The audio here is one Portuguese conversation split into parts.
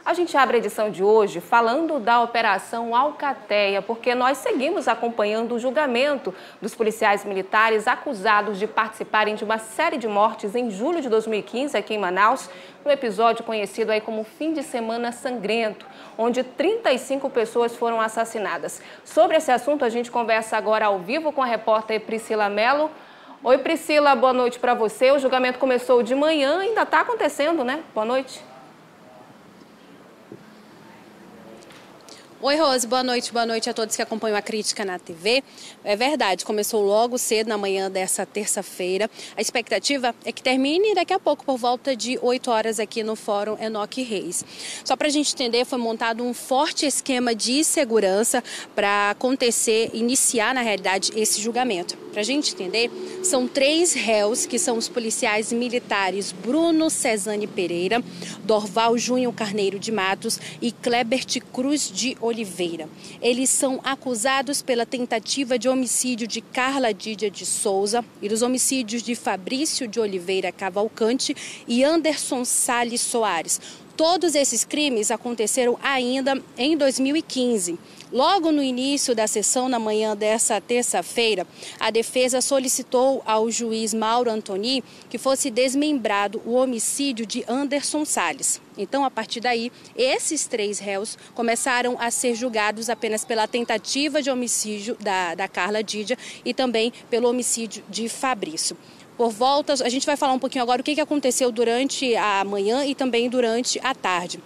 A gente abre a edição de hoje falando da Operação Alcateia, porque nós seguimos acompanhando o julgamento dos policiais militares acusados de participarem de uma série de mortes em julho de 2015 aqui em Manaus, no episódio conhecido aí como Fim de Semana Sangrento, onde 35 pessoas foram assassinadas. Sobre esse assunto, a gente conversa agora ao vivo com a repórter Priscila Mello. Oi, Priscila, boa noite para você. O julgamento começou de manhã, ainda está acontecendo, né? Boa noite. Oi, Rose, boa noite a todos que acompanham a Crítica na TV. É verdade, começou logo cedo na manhã dessa terça-feira. A expectativa é que termine daqui a pouco, por volta de 8 horas aqui no Fórum Enoque Reis. Só para a gente entender, foi montado um forte esquema de segurança para iniciar na realidade esse julgamento. Para a gente entender, são 3 réus que são os policiais militares Bruno Cesani Pereira, Dorval Júnior Carneiro de Matos e Clebert Cruz de Oliveira. Eles são acusados pela tentativa de homicídio de Carla Dídia de Souza e dos homicídios de Fabrício de Oliveira Cavalcante e Anderson Salles Soares. Todos esses crimes aconteceram ainda em 2015. Logo no início da sessão, na manhã dessa terça-feira, a defesa solicitou ao juiz Mauro Antoni que fosse desmembrado o homicídio de Anderson Salles. Então, a partir daí, esses 3 réus começaram a ser julgados apenas pela tentativa de homicídio da Carla Dídia e também pelo homicídio de Fabrício. Por volta, a gente vai falar um pouquinho agora o que aconteceu durante a manhã e também durante a tarde.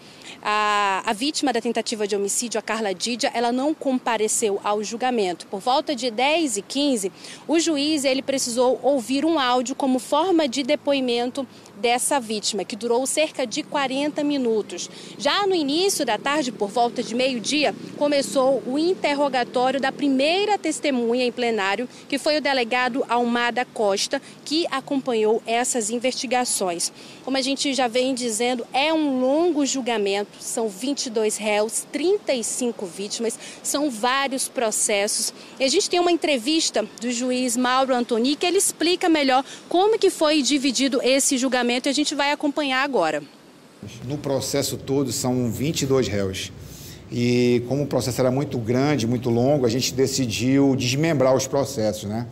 A vítima da tentativa de homicídio, a Carla Dídia, ela não compareceu ao julgamento. Por volta de 10h15, o juiz precisou ouvir um áudio como forma de depoimento dessa vítima, que durou cerca de 40 minutos. Já no início da tarde, por volta de meio-dia, começou o interrogatório da primeira testemunha em plenário, que foi o delegado Almada Costa, que acompanhou essas investigações. Como a gente já vem dizendo, é um longo julgamento, são 22 réus, 35 vítimas, são vários processos. E a gente tem uma entrevista do juiz Mauro Antoni, que ele explica melhor como que foi dividido esse julgamento e a gente vai acompanhar agora. No processo todo são 22 réus. E como o processo era muito grande, muito longo, a gente decidiu desmembrar os processos, né?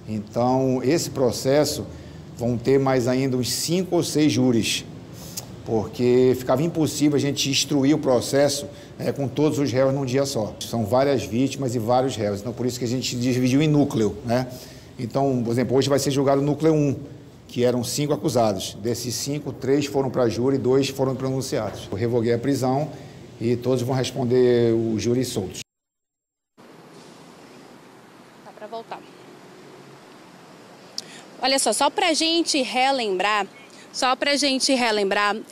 Então, esse processo vão ter mais ainda uns 5 ou 6 júris, porque ficava impossível a gente instruir o processo com todos os réus num dia só. São várias vítimas e vários réus, então por isso que a gente dividiu em núcleo, né? Então, por exemplo, hoje vai ser julgado o núcleo 1, que eram 5 acusados. Desses 5, 3 foram para júri e 2 foram pronunciados. Eu revoguei a prisão e todos vão responder o júri soltos. Dá para voltar. Olha só para a gente relembrar,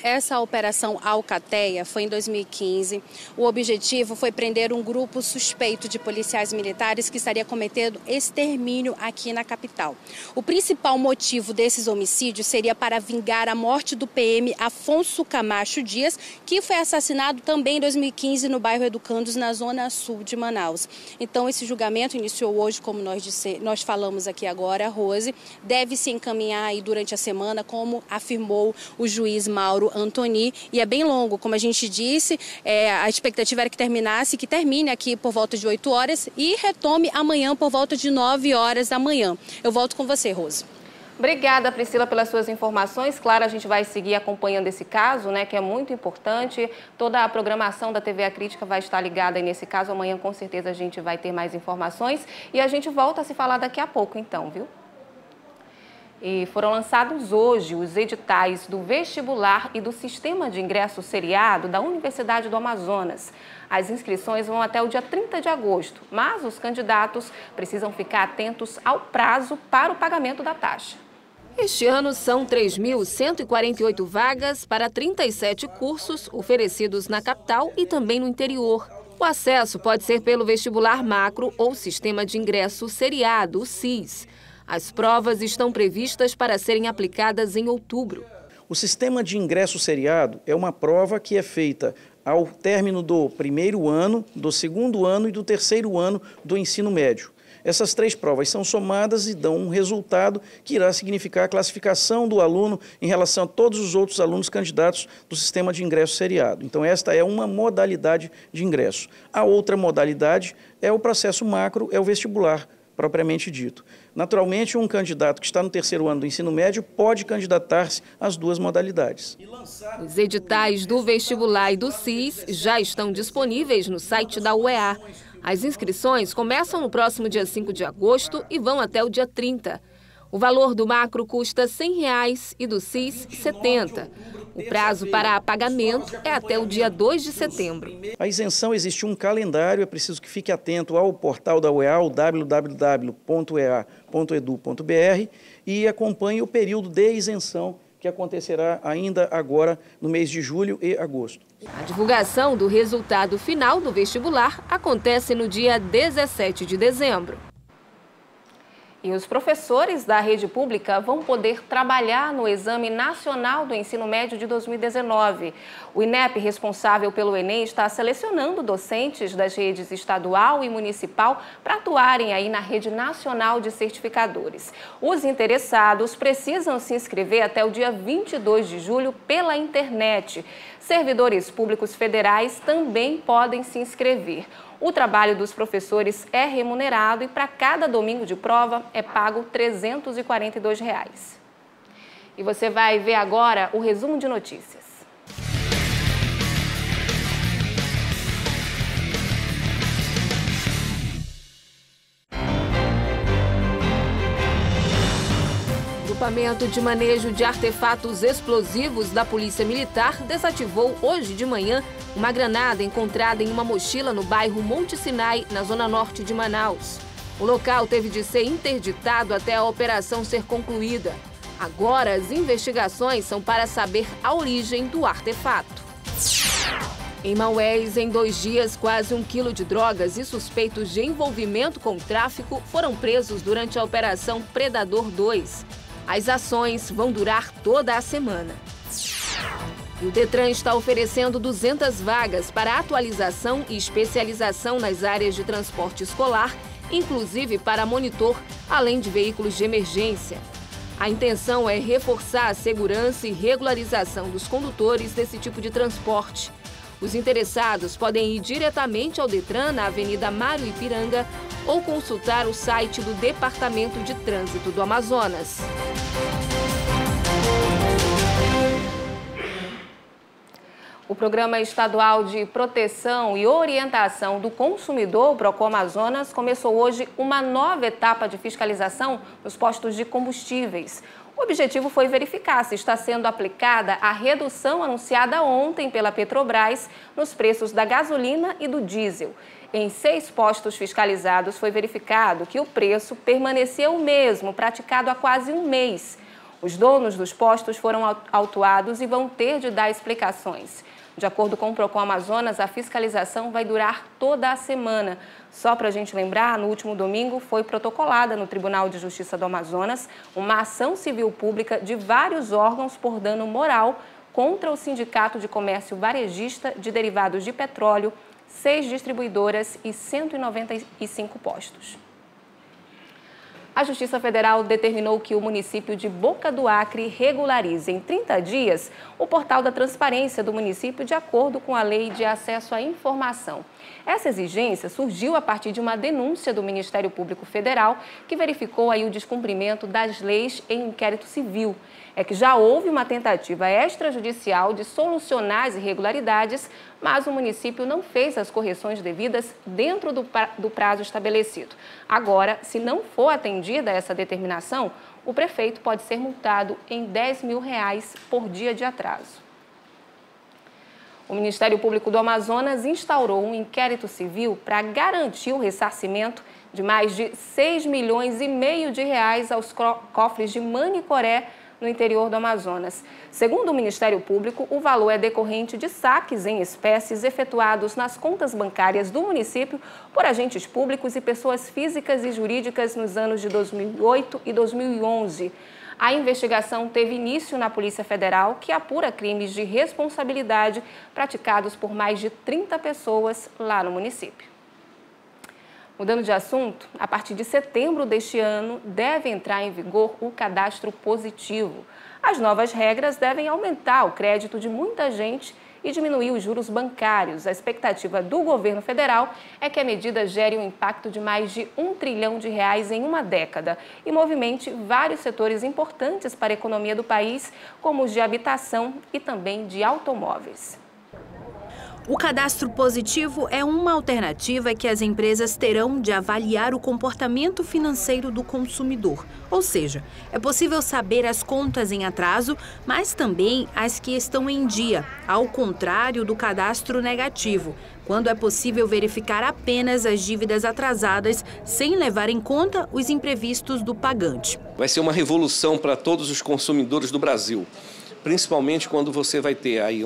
essa Operação Alcateia foi em 2015. O objetivo foi prender um grupo suspeito de policiais militares que estaria cometendo extermínio aqui na capital. O principal motivo desses homicídios seria para vingar a morte do PM Afonso Camacho Dias, que foi assassinado também em 2015 no bairro Educandos, na zona sul de Manaus. Então, esse julgamento iniciou hoje, como nós falamos aqui agora, Rose, deve se encaminhar aí durante a semana, como afirmou o juiz Mauro Antoni, e é bem longo, como a gente disse, a expectativa era que termine aqui por volta de 8 horas e retome amanhã por volta de 9 horas da manhã. Eu volto com você, Rose. Obrigada, Priscila, pelas suas informações. Claro, a gente vai seguir acompanhando esse caso, né, que é muito importante. Toda a programação da TV A Crítica vai estar ligada aí nesse caso. Amanhã, com certeza, a gente vai ter mais informações e a gente volta a se falar daqui a pouco, então, viu? E foram lançados hoje os editais do vestibular e do sistema de ingresso seriado da Universidade do Amazonas. As inscrições vão até o dia 30 de agosto, mas os candidatos precisam ficar atentos ao prazo para o pagamento da taxa. Este ano são 3.148 vagas para 37 cursos oferecidos na capital e também no interior. O acesso pode ser pelo vestibular macro ou sistema de ingresso seriado, o SIS. As provas estão previstas para serem aplicadas em outubro. O sistema de ingresso seriado é uma prova que é feita ao término do primeiro ano, do segundo ano e do terceiro ano do ensino médio. Essas 3 provas são somadas e dão um resultado que irá significar a classificação do aluno em relação a todos os outros alunos candidatos do sistema de ingresso seriado. Então, esta é uma modalidade de ingresso. A outra modalidade é o processo macro, é o vestibular, propriamente dito. Naturalmente, um candidato que está no 3º ano do ensino médio pode candidatar-se às 2 modalidades. Os editais do vestibular e do CIS já estão disponíveis no site da UEA. As inscrições começam no próximo dia 5 de agosto e vão até o dia 30. O valor do macro custa R$ 100 e do CIS, R$ 70. O prazo para pagamento é até o dia 2 de setembro. A isenção existe um calendário, é preciso que fique atento ao portal da UEA, o www.ea.edu.br, e acompanhe o período de isenção que acontecerá ainda agora no mês de julho e agosto. A divulgação do resultado final do vestibular acontece no dia 17 de dezembro. E os professores da rede pública vão poder trabalhar no Exame Nacional do Ensino Médio de 2019. O INEP, responsável pelo Enem, está selecionando docentes das redes estadual e municipal para atuarem aí na rede nacional de certificadores. Os interessados precisam se inscrever até o dia 22 de julho pela internet. Servidores públicos federais também podem se inscrever. O trabalho dos professores é remunerado e para cada domingo de prova é pago R$ 342. E você vai ver agora o resumo de notícias. O Grupamento de Manejo de Artefatos Explosivos da Polícia Militar desativou hoje de manhã uma granada encontrada em uma mochila no bairro Monte Sinai, na zona norte de Manaus. O local teve de ser interditado até a operação ser concluída. Agora, as investigações são para saber a origem do artefato. Em Maués, em 2 dias, quase 1 quilo de drogas e suspeitos de envolvimento com o tráfico foram presos durante a Operação Predador 2. As ações vão durar toda a semana. E o Detran está oferecendo 200 vagas para atualização e especialização nas áreas de transporte escolar, inclusive para monitor, além de veículos de emergência. A intenção é reforçar a segurança e regularização dos condutores desse tipo de transporte. Os interessados podem ir diretamente ao Detran na Avenida Mário Ipiranga ou consultar o site do Departamento de Trânsito do Amazonas. O Programa Estadual de Proteção e Orientação do Consumidor, o Procon Amazonas, começou hoje uma nova etapa de fiscalização nos postos de combustíveis. O objetivo foi verificar se está sendo aplicada a redução anunciada ontem pela Petrobras nos preços da gasolina e do diesel. Em 6 postos fiscalizados foi verificado que o preço permaneceu o mesmo, praticado há quase um mês. Os donos dos postos foram autuados e vão ter de dar explicações. De acordo com o Procon Amazonas, a fiscalização vai durar toda a semana. Só para a gente lembrar, no último domingo foi protocolada no Tribunal de Justiça do Amazonas uma ação civil pública de vários órgãos por dano moral contra o Sindicato de Comércio Varejista de Derivados de Petróleo, 6 distribuidoras e 195 postos. A Justiça Federal determinou que o município de Boca do Acre regularize em 30 dias o portal da transparência do município de acordo com a Lei de Acesso à Informação. Essa exigência surgiu a partir de uma denúncia do Ministério Público Federal que verificou aí o descumprimento das leis em inquérito civil. É que já houve uma tentativa extrajudicial de solucionar as irregularidades, mas o município não fez as correções devidas dentro do prazo estabelecido. Agora, se não for atendida essa determinação, o prefeito pode ser multado em R$10 mil por dia de atraso. O Ministério Público do Amazonas instaurou um inquérito civil para garantir o ressarcimento de mais de R$6,5 milhões aos cofres de Manicoré, no interior do Amazonas. Segundo o Ministério Público, o valor é decorrente de saques em espécies efetuados nas contas bancárias do município por agentes públicos e pessoas físicas e jurídicas nos anos de 2008 e 2011. A investigação teve início na Polícia Federal, que apura crimes de responsabilidade praticados por mais de 30 pessoas lá no município. Mudando de assunto, a partir de setembro deste ano deve entrar em vigor o cadastro positivo. As novas regras devem aumentar o crédito de muita gente e diminuir os juros bancários. A expectativa do governo federal é que a medida gere um impacto de mais de R$1 trilhão em uma década e movimente vários setores importantes para a economia do país, como os de habitação e também de automóveis. O cadastro positivo é uma alternativa que as empresas terão de avaliar o comportamento financeiro do consumidor. Ou seja, é possível saber as contas em atraso, mas também as que estão em dia, ao contrário do cadastro negativo, quando é possível verificar apenas as dívidas atrasadas sem levar em conta os imprevistos do pagante. Vai ser uma revolução para todos os consumidores do Brasil. Principalmente quando você vai ter aí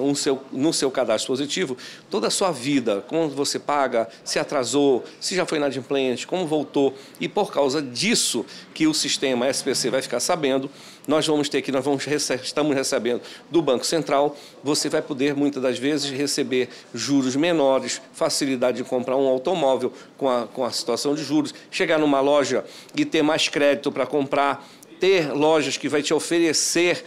no seu cadastro positivo toda a sua vida, como você paga, se atrasou, se já foi inadimplente, como voltou. E por causa disso que o sistema SPC vai ficar sabendo, estamos recebendo do Banco Central, você vai poder muitas das vezes receber juros menores, facilidade de comprar um automóvel com a situação de juros, chegar numa loja e ter mais crédito para comprar, ter lojas que vai te oferecer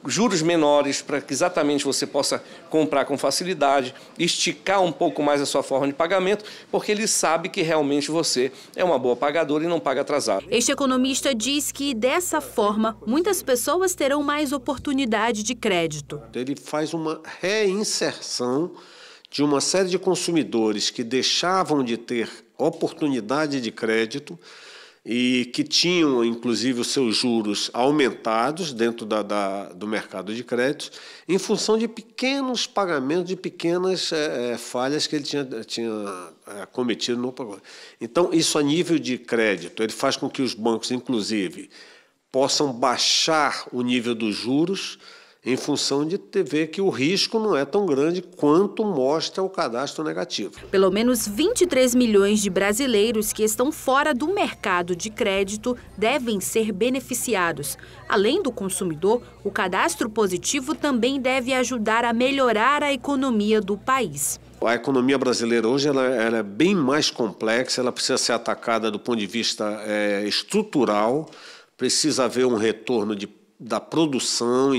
juros menores para que exatamente você possa comprar com facilidade, esticar um pouco mais a sua forma de pagamento, porque ele sabe que realmente você é uma boa pagadora e não paga atrasado. Este economista diz que, dessa forma, muitas pessoas terão mais oportunidade de crédito. Ele faz uma reinserção de uma série de consumidores que deixavam de ter oportunidade de crédito e que tinham, inclusive, os seus juros aumentados dentro do mercado de créditos, em função de pequenos pagamentos, de pequenas falhas que ele tinha cometido no pagamento. Então, isso a nível de crédito, ele faz com que os bancos, inclusive, possam baixar o nível dos juros em função de ver que o risco não é tão grande quanto mostra o cadastro negativo. Pelo menos 23 milhões de brasileiros que estão fora do mercado de crédito devem ser beneficiados. Além do consumidor, o cadastro positivo também deve ajudar a melhorar a economia do país. A economia brasileira hoje ela é bem mais complexa, ela precisa ser atacada do ponto de vista estrutural, precisa haver um retorno da produção,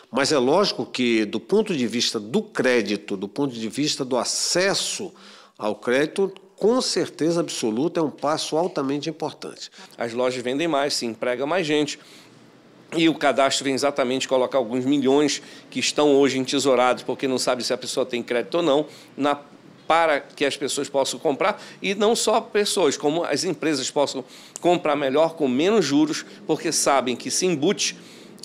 mas é lógico que do ponto de vista do crédito, do ponto de vista do acesso ao crédito, com certeza absoluta é um passo altamente importante. As lojas vendem mais, se emprega mais gente e o cadastro vem exatamente colocar alguns milhões que estão hoje entesourados porque não sabe se a pessoa tem crédito ou não, para que as pessoas possam comprar, e não só pessoas, como as empresas possam comprar melhor, com menos juros, porque sabem que se embute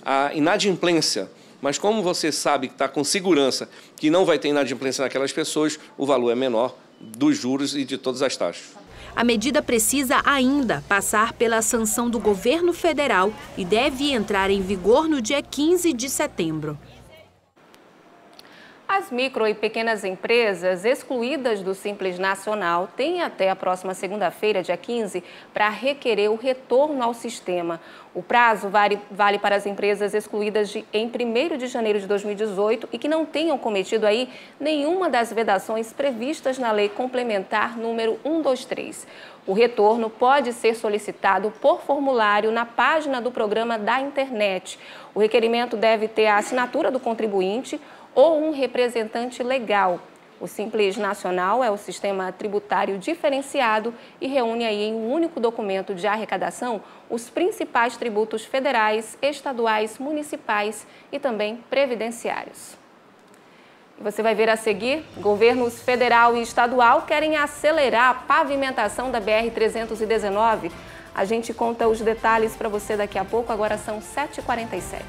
a inadimplência. Mas como você sabe que está com segurança que não vai ter inadimplência naquelas pessoas, o valor é menor dos juros e de todas as taxas. A medida precisa ainda passar pela sanção do governo federal e deve entrar em vigor no dia 15 de setembro. As micro e pequenas empresas excluídas do Simples Nacional têm até a próxima segunda-feira, dia 15, para requerer o retorno ao sistema. O prazo vale para as empresas excluídas em 1º de janeiro de 2018 e que não tenham cometido aí nenhuma das vedações previstas na Lei Complementar número 123. O retorno pode ser solicitado por formulário na página do programa da internet. O requerimento deve ter a assinatura do contribuinte ou um representante legal. O Simples Nacional é o sistema tributário diferenciado e reúne aí em um único documento de arrecadação os principais tributos federais, estaduais, municipais e também previdenciários. E você vai ver a seguir, governos federal e estadual querem acelerar a pavimentação da BR-319. A gente conta os detalhes para você daqui a pouco, agora são 7h47.